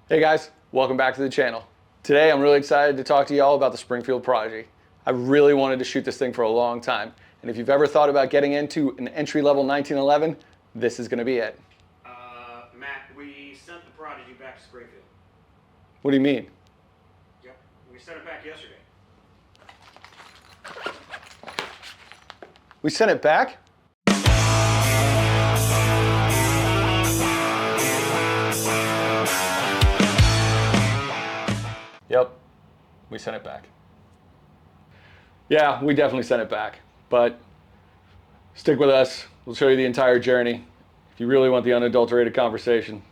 Hey guys, welcome back to the channel. Today I'm really excited to talk to y'all about the Springfield Prodigy. I really wanted to shoot this thing for a long time, and if you've ever thought about getting into an entry-level 1911, this is going to be it. Matt, we sent the Prodigy back to Springfield. What do you mean? Yep, we sent it back yesterday. We sent it back? Yep, we sent it back. Yeah, we definitely sent it back, but stick with us. We'll show you the entire journey. If you really want the unadulterated conversation,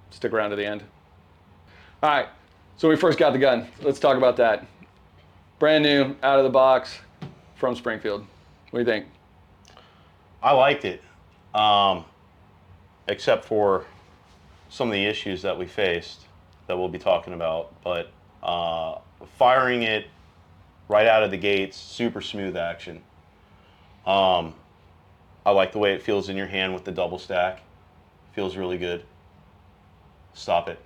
stick around to the end. All right, so we first got the gun. Let's talk about that. Brand new, out of the box, from Springfield. What do you think? I liked it, except for some of the issues that we faced that we'll be talking about. But firing it right out of the gates, super smooth action. I like the way it feels in your hand with the double stack. Feels really good. Stop it.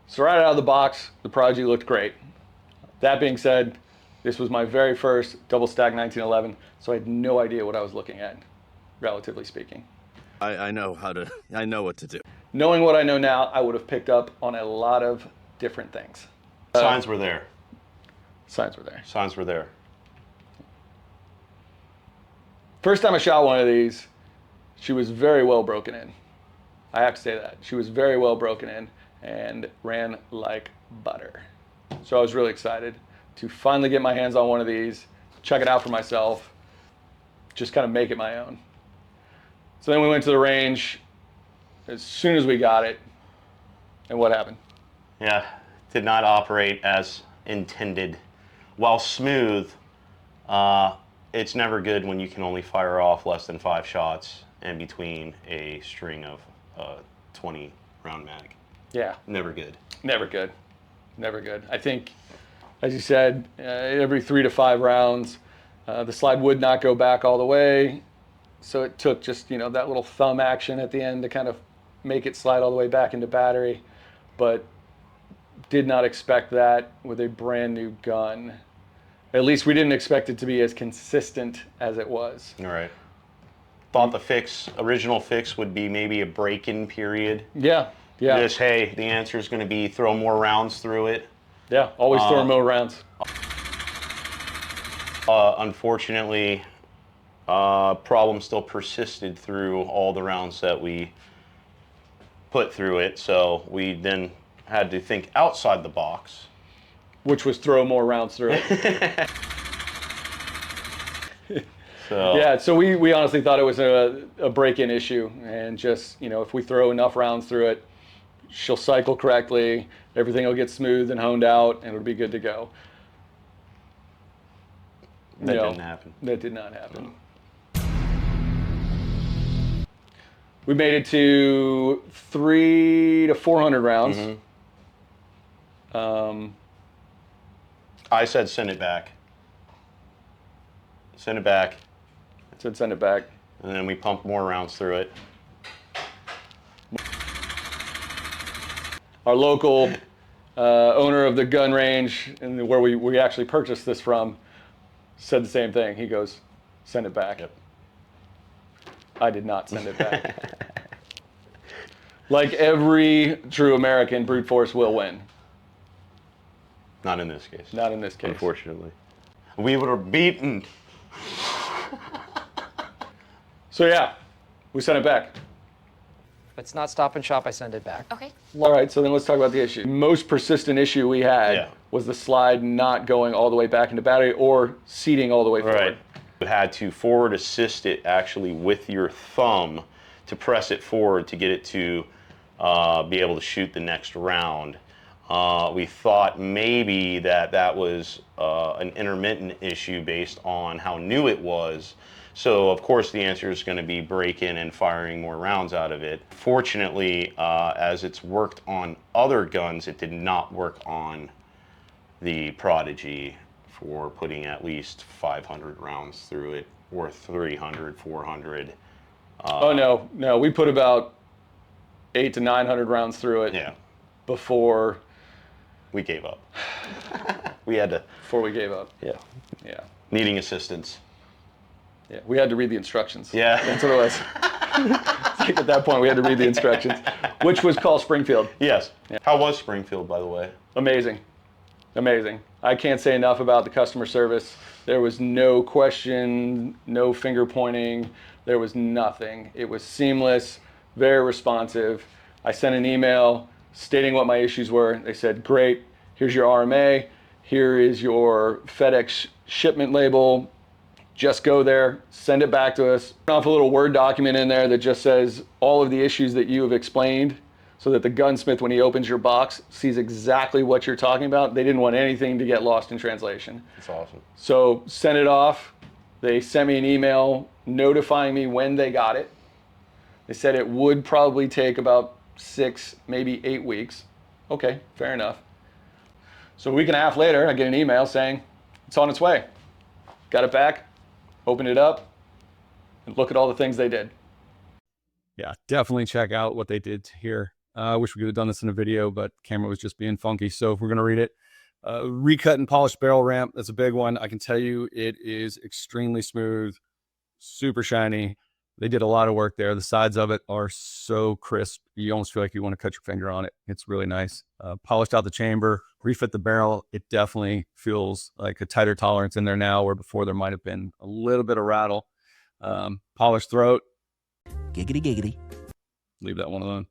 So right out of the box, the Prodigy looked great. That being said, this was my very first double stack 1911, so I had no idea what I was looking at, relatively speaking. I know what to do. Knowing what I know now, I would have picked up on a lot of different things. Signs were there. Signs were there. Signs were there. First time I shot one of these, she was very well broken in. I have to say that. She was very well broken in and ran like butter. So I was really excited to finally get my hands on one of these, check it out for myself, just kind of make it my own. So then we went to the range as soon as we got it, and what happened? Yeah, did not operate as intended. While smooth, it's never good when you can only fire off less than 5 shots in between a string of 20 round mag. Yeah. Never good. Never good. Never good. I think, as you said, every 3 to 5 rounds, the slide would not go back all the way. So it took just, that little thumb action at the end to kind of make it slide all the way back into battery. But did not expect that with a brand new gun. At least we didn't expect it to be as consistent as it was. All right. Thought the original fix would be maybe a break-in period. Yeah, yeah. Just, hey, the answer is going to be throw more rounds through it. Yeah, always throw more rounds. Unfortunately, problem still persisted through all the rounds that we put through it, so we then had to think outside the box. Which was throw more rounds through it. So we honestly thought it was a break-in issue, and just, if we throw enough rounds through it, she'll cycle correctly, everything will get smooth and honed out, and it'll be good to go. That didn't happen. That did not happen. We made it to 300 to 400 rounds. Mm-hmm. I said send it back. Send it back. I said send it back. And then we pumped more rounds through it. Our local owner of the gun range, and where we actually purchased this from, said the same thing. He goes, send it back. Yep. I did not send it back. Like every true American, brute force will win. Not in this case. Not in this case. Unfortunately. We were beaten. So yeah, we sent it back. If it's not Stop and Shop, I send it back. Okay. All right, so then let's talk about the issue. Most persistent issue we had was the slide not going all the way back into battery or seating all the way forward. Right. You had to forward assist it actually with your thumb to press it forward to get it to be able to shoot the next round. We thought maybe that was an intermittent issue based on how new it was. So of course the answer is going to be break-in and firing more rounds out of it. Fortunately, as it's worked on other guns, it did not work on the Prodigy for putting at least 500 rounds through it, or 300, 400. Oh no, we put about 800 to 900 rounds through it. Yeah. Before We gave up. We had to. Before we gave up. Yeah. Yeah. Needing assistance. Yeah. We had to read the instructions. Yeah. That's what it was. Like at that point, we had to read the instructions, which was called Springfield. Yes. Yeah. How was Springfield, by the way? Amazing. Amazing. I can't say enough about the customer service. There was no question, no finger pointing. There was nothing. It was seamless, very responsive. I sent an email stating what my issues were. They said, great, here's your RMA. Here is your FedEx shipment label. Just go there, send it back to us. Off a little Word document in there that just says all of the issues that you have explained, so that the gunsmith, when he opens your box, sees exactly what you're talking about. They didn't want anything to get lost in translation. That's awesome. So sent it off. They sent me an email notifying me when they got it. They said it would probably take about 6, maybe 8 weeks. Okay, fair enough. So a week and a half later, I get an email saying it's on its way. Got it back, opened it up, and look at all the things they did. Yeah, definitely check out what they did here. I wish we could have done this in a video, but camera was just being funky. So if we're going to read it, recut and polished barrel ramp, that's a big one. I can tell you it is extremely smooth, super shiny. They did a lot of work there. The sides of it are so crisp. You almost feel like you want to cut your finger on it. It's really nice. Polished out the chamber, refit the barrel. It definitely feels like a tighter tolerance in there now, where before there might have been a little bit of rattle. Polished throat. Giggity, giggity. Leave that one alone.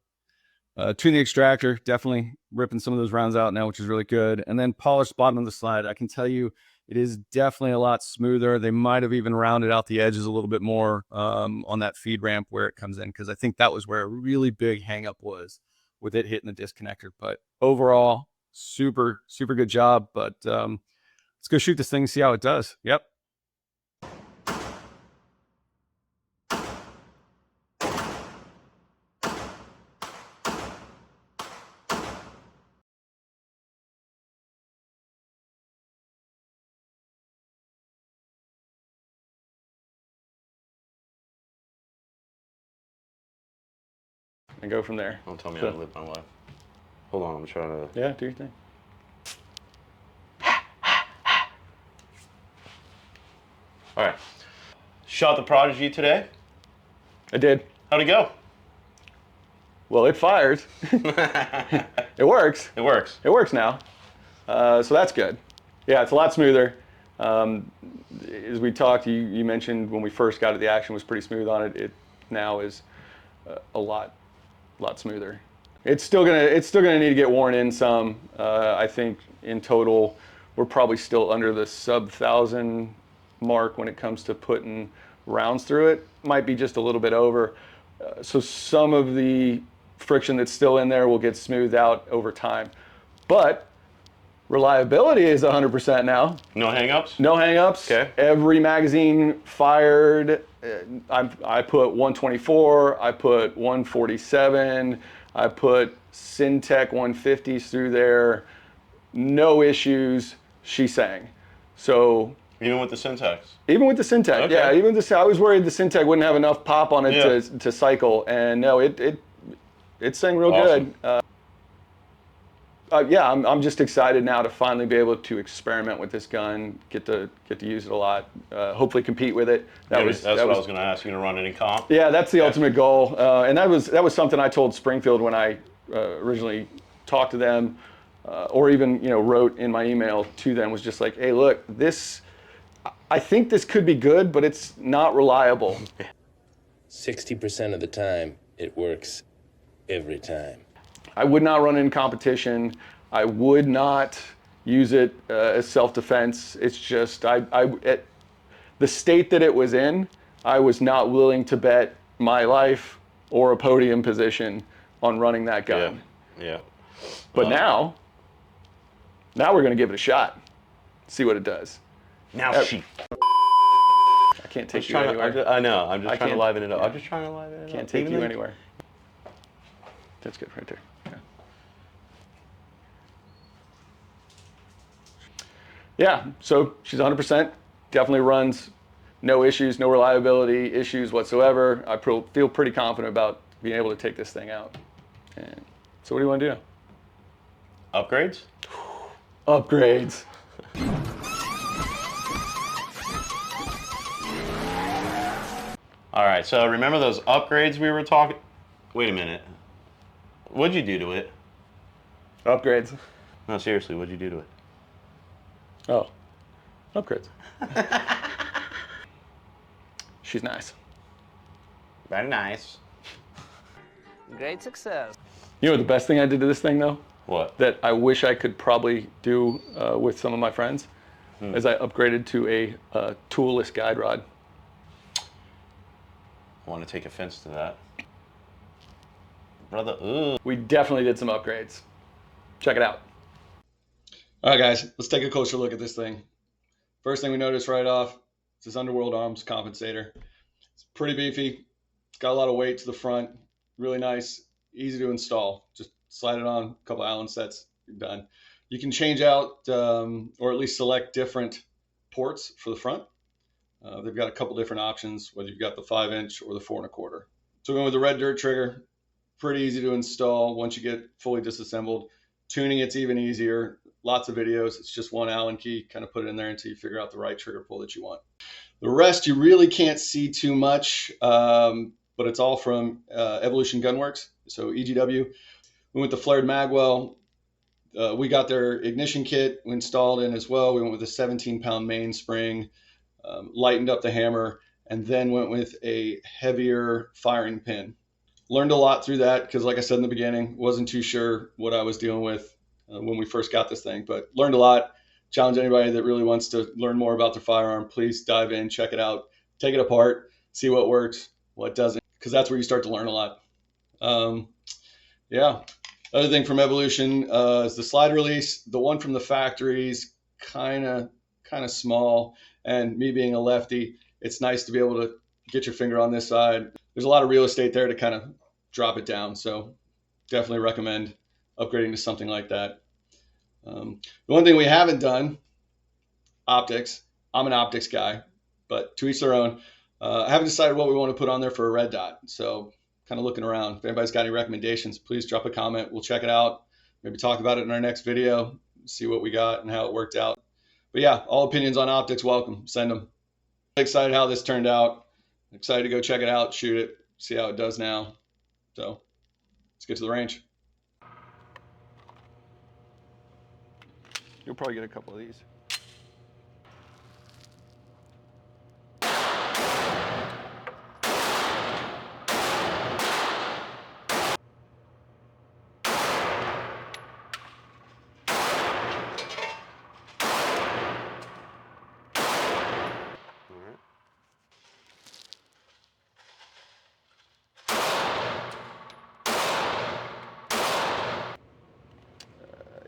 Tune the extractor, definitely ripping some of those rounds out now, which is really good. And then polished bottom of the slide. I can tell you it is definitely a lot smoother. They might have even rounded out the edges a little bit more on that feed ramp where it comes in, because I think that was where a really big hang up was with it hitting the disconnector. But overall, super, super good job. But let's go shoot this thing and see how it does. Yep. And go from there. Don't tell me So- how to live my life. Hold on, I'm trying to. Yeah, do your thing. All right. Shot the Prodigy today. I did. How'd it go? Well, it fires. It works. It works. It works now. So that's good. Yeah, it's a lot smoother. As we talked, you mentioned when we first got it, the action was pretty smooth on it. It now is a lot smoother. It's still gonna need to get worn in some. I think in total, we're probably still under the sub 1,000 mark when it comes to putting rounds through it. Might be just a little bit over. So some of the friction that's still in there will get smoothed out over time. But reliability is 100% now. No hangups? No hangups. Okay. Every magazine fired. I put 124. I put 147. I put Syntec 150s through there. No issues. She sang. So Even with the syntax? even with the Syntec, Okay. yeah. Even I was worried the Syntec wouldn't have enough pop on it Yeah. to cycle, and no, it sang real Awesome. good. Yeah, I'm just excited now to finally be able to experiment with this gun, get to use it a lot, hopefully compete with it. That's what I was going to ask. You going to run any comp? Yeah, that's the ultimate goal, and that was something I told Springfield when I originally talked to them, or even wrote in my email to them, was just like, hey, look, I think this could be good, but it's not reliable. 60% of the time, it works every time. I would not run in competition. I would not use it as self-defense. It's just, at the state that it was in, I was not willing to bet my life or a podium position on running that gun. Yeah. But now we're going to give it a shot. See what it does. Now I can't take you anywhere. I know. I'm just trying to can't- liven it up. yeah. I'm just trying to liven it up. Can't take Even you though- anywhere. That's good right there. Yeah, so she's 100%. Definitely runs. No issues, no reliability issues whatsoever. I feel pretty confident about being able to take this thing out. And so what do you want to do now? Upgrades? Upgrades. All right, so remember those upgrades we were talking? Wait a minute. What'd you do to it? Upgrades. No, seriously, what'd you do to it? Oh, upgrades. She's nice. Very nice. Great success. You know what the best thing I did to this thing though? What? That I wish I could probably do with some of my friends, is I upgraded to a toolless guide rod. I want to take offense to that. Brother, ooh. We definitely did some upgrades. Check it out. All right, guys, let's take a closer look at this thing. First thing we notice right off is this Underworld Arms compensator. It's pretty beefy. It's got a lot of weight to the front. Really nice, easy to install. Just slide it on, a couple Allen sets, you're done. You can change out or at least select different ports for the front. They've got a couple different options, whether you've got the 5-inch or the 4 1/4. So going with the red dirt trigger, pretty easy to install once you get fully disassembled. Tuning it's even easier. Lots of videos. It's just one Allen key. Kind of put it in there until you figure out the right trigger pull that you want. The rest you really can't see too much, but it's all from Evolution Gunworks. So EGW. We went the flared magwell. We got their ignition kit installed in as well. We went with a 17-pound mainspring, lightened up the hammer, and then went with a heavier firing pin. Learned a lot through that because, like I said in the beginning, wasn't too sure what I was dealing with when we first got this thing, but learned a lot. Challenge anybody that really wants to learn more about their firearm, please dive in, check it out, take it apart, see what works, what doesn't, because that's where you start to learn a lot. Yeah. Other thing from Evolution is the slide release. The one from the factory is kind of small, and me being a lefty, it's nice to be able to get your finger on this side. There's a lot of real estate there to kind of drop it down, so definitely recommend upgrading to something like that. The one thing we haven't done, optics. I'm an optics guy, but to each their own. I haven't decided what we want to put on there for a red dot, so kind of looking around. If anybody's got any recommendations, please drop a comment. We'll check it out. Maybe talk about it in our next video, see what we got and how it worked out. But yeah, all opinions on optics welcome. Send them. Excited how this turned out. Excited to go check it out, shoot it, see how it does now. So let's get to the range. You'll probably get a couple of these.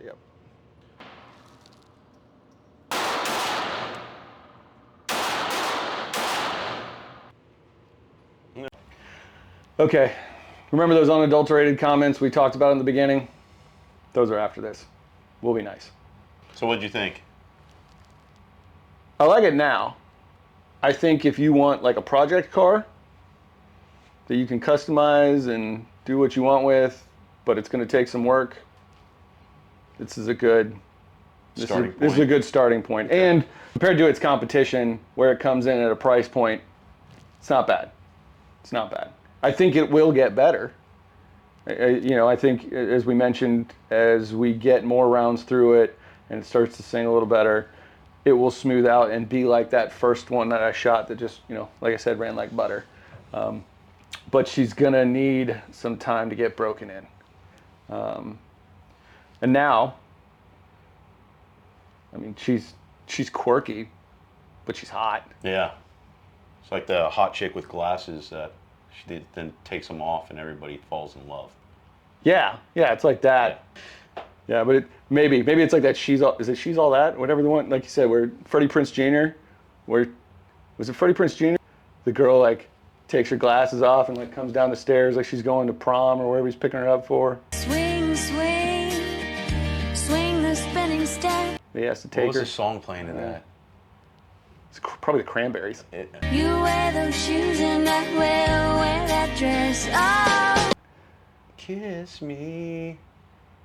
Yep. Okay, remember those unadulterated comments we talked about in the beginning? Those are after this. We'll be nice. So what'd you think? I like it now. I think if you want like a project car that you can customize and do what you want with, but it's going to take some work, this is a good This is a good starting point. Okay. And compared to its competition, where it comes in at a price point, it's not bad. It's not bad. I think it will get better. I think, as we mentioned, as we get more rounds through it and it starts to sing a little better, it will smooth out and be like that first one that I shot that just, like I said, ran like butter. But she's going to need some time to get broken in. And now, I mean, she's quirky, but she's hot. Yeah. It's like the hot chick with glasses that she then takes them off and everybody falls in love. Yeah, it's like that. Yeah, but maybe it's like that. She's All That? Whatever the one, like you said, where Freddie Prinze Jr. Was it Freddie Prinze Jr.? The girl like takes her glasses off and like comes down the stairs like she's going to prom or wherever he's picking her up for. Swing, swing, swing the spinning step. He has to take her. What was the song playing in that? It's probably the Cranberries. You wear those shoes and I will wear that dress. Oh. Kiss me.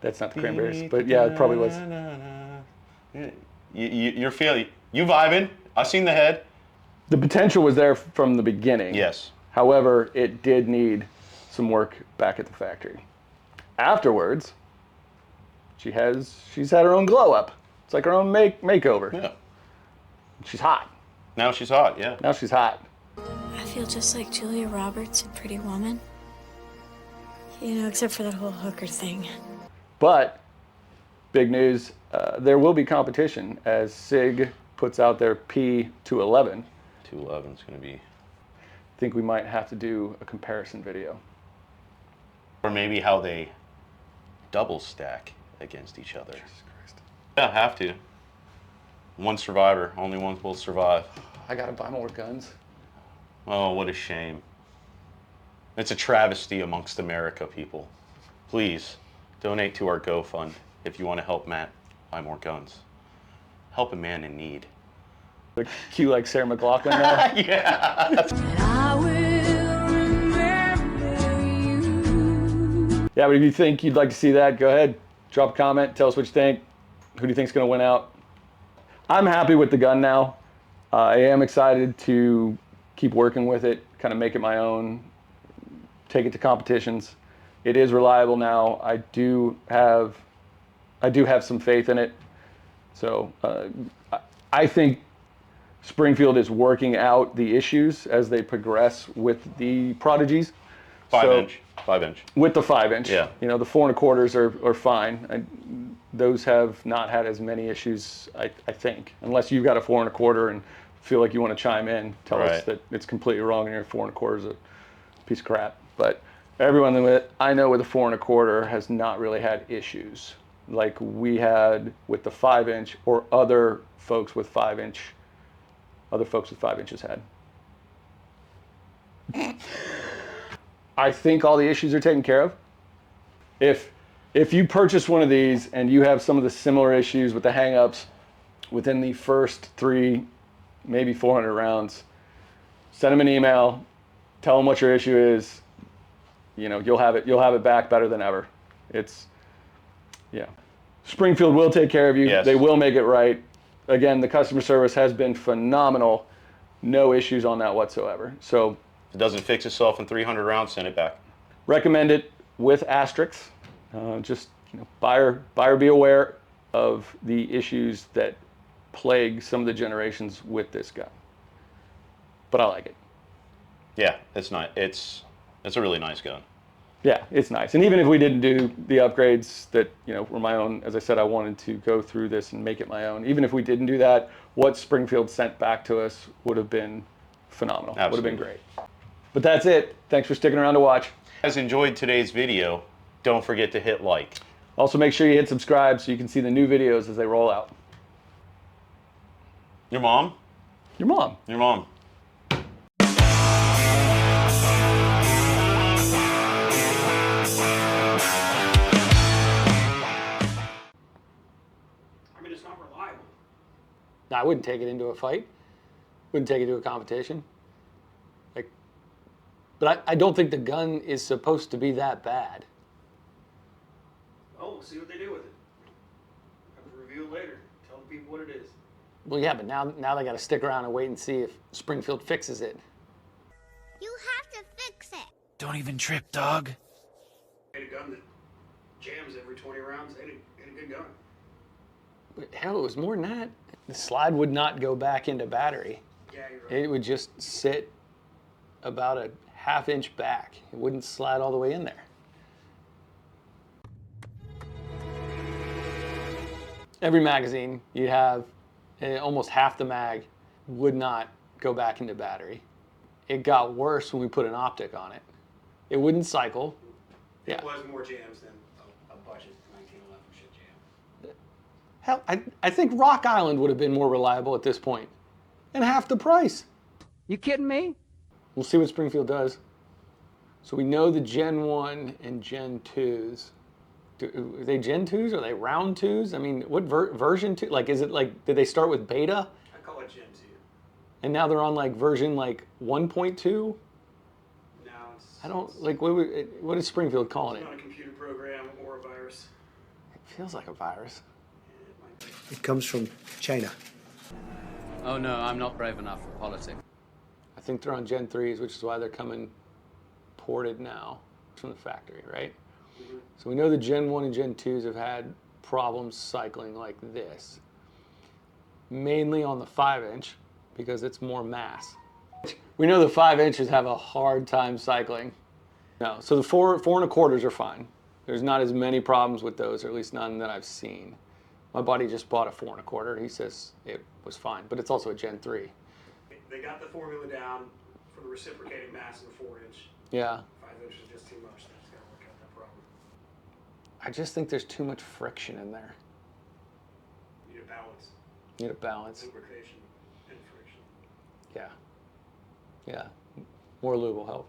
That's not the Cranberries, but yeah, it probably was. You're feeling, you vibing. I seen the head. The potential was there from the beginning. Yes. However, it did need some work back at the factory. Afterwards, she's had her own glow up. It's like her own makeover. Yeah. She's hot. Now she's hot, yeah. Now she's hot. I feel just like Julia Roberts in Pretty Woman. You know, except for that whole hooker thing. But, big news, there will be competition as SIG puts out their P211. 211 is going to be... I think we might have to do a comparison video. Or maybe how they double stack against each other. Jesus Christ. Yeah, have to. One survivor, only one will survive. I gotta buy more guns. Oh, what a shame. It's a travesty amongst America, people. Please, donate to our GoFund if you want to help Matt buy more guns. Help a man in need. The cue like Sarah McLachlan now. Yeah. I will remember you. Yeah, but if you think you'd like to see that, go ahead. Drop a comment. Tell us what you think. Who do you think's going to win out? I'm happy with the gun now. I am excited to keep working with it, kind of make it my own, take it to competitions. It is reliable now. I do have some faith in it. So I think Springfield is working out the issues as they progress with the Prodigies. 5 inch. With the 5-inch. Yeah. You know, the 4 1/4s are fine. Those have not had as many issues, I think. Unless you've got a 4 1/4 and feel like you want to chime in, tell us that it's completely wrong and your 4 1/4 is a piece of crap. But everyone that I know with a 4 1/4 has not really had issues like we had with the 5-inch or other folks with 5 inches had. I think all the issues are taken care of. If you purchase one of these and you have some of the similar issues with the hang-ups within the first 3, maybe 400 rounds, send them an email, tell them what your issue is. You know, you'll have it back better than ever. Yeah. Springfield will take care of you. Yes. They will make it right. Again, the customer service has been phenomenal. No issues on that whatsoever. So If it doesn't fix itself in 300 rounds, send it back. recommend it with asterisks. Just, you know, buyer be aware of the issues that plague some of the generations with this gun. But I like it. Yeah, it's not. It's a really nice gun. Yeah, it's nice. And even if we didn't do the upgrades that, you know, were my own, as I said, I wanted to go through this and make it my own. Even if we didn't do that, what Springfield sent back to us would have been phenomenal. Absolutely. Would have been great. But that's it. Thanks for sticking around to watch. If you guys enjoyed today's video, don't forget to hit like. Also, make sure you hit subscribe so you can see the new videos as they roll out. Your mom? Your mom. Your mom. I mean, it's not reliable. No, I wouldn't take it into a fight. Wouldn't take it to a competition. But I don't think the gun is supposed to be that bad. Oh, we'll see what they do with it. Have it revealed later. Tell the people what it is. Well, yeah, but now they got to stick around and wait and see if Springfield fixes it. You have to fix it. Don't even trip, dog. Made a gun that jams every 20 rounds. They had a good gun. But hell, it was more than that. The slide would not go back into battery. Yeah, you're right. It would just sit about a half-inch back. It wouldn't slide all the way in there. Every magazine you'd have, almost half the mag would not go back into battery. It got worse when we put an optic on it. It wouldn't cycle. It Yeah. was more jams than a budget 1911 shit jam. Hell, I think Rock Island would have been more reliable at this point. And half the price. You kidding me? We'll see what Springfield does. So we know the Gen 1 and Gen 2s. Are they Gen 2s? Are they round 2s? I mean, what version 2? Like, is it like, did they start with beta? I call it Gen 2. And now they're on like version like 1.2? Now it's... I don't, like, what is Springfield calling It's it? not a computer program or a virus. It feels like a virus. It might be. It comes from China. Oh no, I'm not brave enough for politics. I think they're on Gen 3s, which is why they're coming ported now from the factory, right? So we know the Gen 1 and Gen 2s have had problems cycling like this. Mainly on the 5-inch, because it's more mass. We know the 5 inches have a hard time cycling. No, so the 4 4.25s are fine. There's not as many problems with those, or at least none that I've seen. My buddy just bought a 4.25. He says it was fine, but it's also a Gen 3. They got the formula down for the reciprocating mass in the 4-inch. Yeah. 5-inch is just too much. That's got to work out that problem. I just think there's too much friction in there. You need a balance. You need a balance. Lubrication and friction. Yeah. Yeah. More lube will help.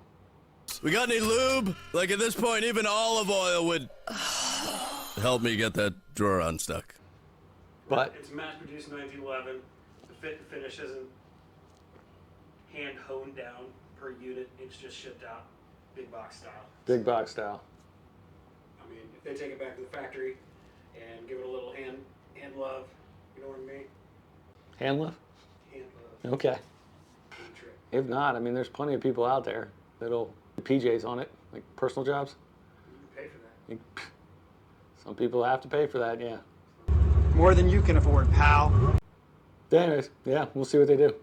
We got any lube? Like at this point, even olive oil would help me get that drawer unstuck. But it's mass-produced in 1911. The fit and finish isn't hand-honed down per unit. It's just shipped out, big box style. Big box style. I mean, if they take it back to the factory and give it a little hand love, you know what I mean? Hand love? Hand love. Okay. Good trick. If not, I mean, there's plenty of people out there that'll PJs on it, like personal jobs. You pay for that. Some people have to pay for that, yeah. More than you can afford, pal. Anyways, yeah, we'll see what they do.